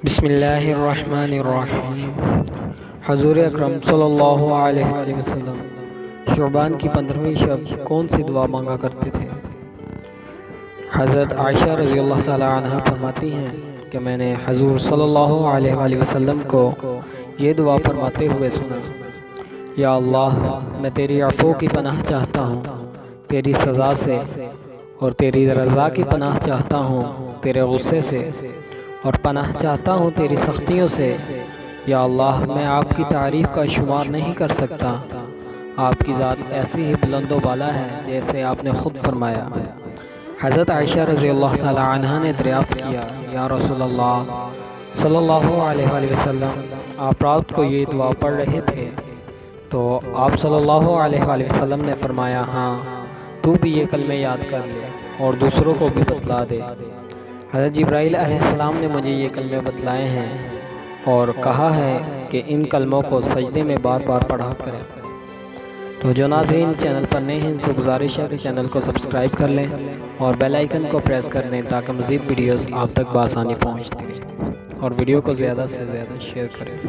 बिस्मिल्लाहिर्रहमानिर्रहीम। हज़ूर अकरम सल्लल्लाहु अलैहि वसल्लम शुबान की 15वीं शब कौन सी दुआ मांगा करते थे? हज़रत आयशा रज़ियल्लाहु ताला अन्हा फरमाती हैं कि मैंने हज़ूर सल्लल्लाहु अलैहि वसल्लम को ये दुआ फरमाते हुए सुना, या अल्लाह, मैं तेरी अफ़ू की पनाह चाहता हूँ तेरी सज़ा से, और तेरी रज़ा की पनाह चाहता हूँ तेरे गुस्से से, और पनाह चाहता हूँ तेरी सख्तियों से। या अल्लाह, मैं आपकी तारीफ़ का शुमार नहीं कर सकता। आपकी ज़ात ऐसी ही बुलंदो बाला है जैसे आपने ख़ुद फरमाया। हज़रत आयशा रज़ियल्लाहु ताला अन्हा ने दरियाफ़्त किया, या रसूलल्लाह सल्लल्लाहु अलैहि वसल्लम, आप रात को ये दुआ पढ़ रहे थे तो आप सल्लल्लाहु अलैहि वसल्लम ने फरमाया, हाँ, तू भी ये कलमे याद कर ले और दूसरों को भी बतला दे। हज़रत जिब्राईल अलैहिस्सलाम ने मुझे ये कलमे बतलाए हैं और कहा है कि इन कलमों को सजदे में बार बार पढ़ा करें। तो जो नाज़रीन चैनल पर नए हैं उनसे गुजारिश है कि चैनल को सब्सक्राइब कर लें और बेल आइकन को प्रेस कर लें ताकि मज़ीद वीडियोस आप तक बआसानी पहुँचती रहें, और वीडियो को ज़्यादा से ज़्यादा शेयर करें।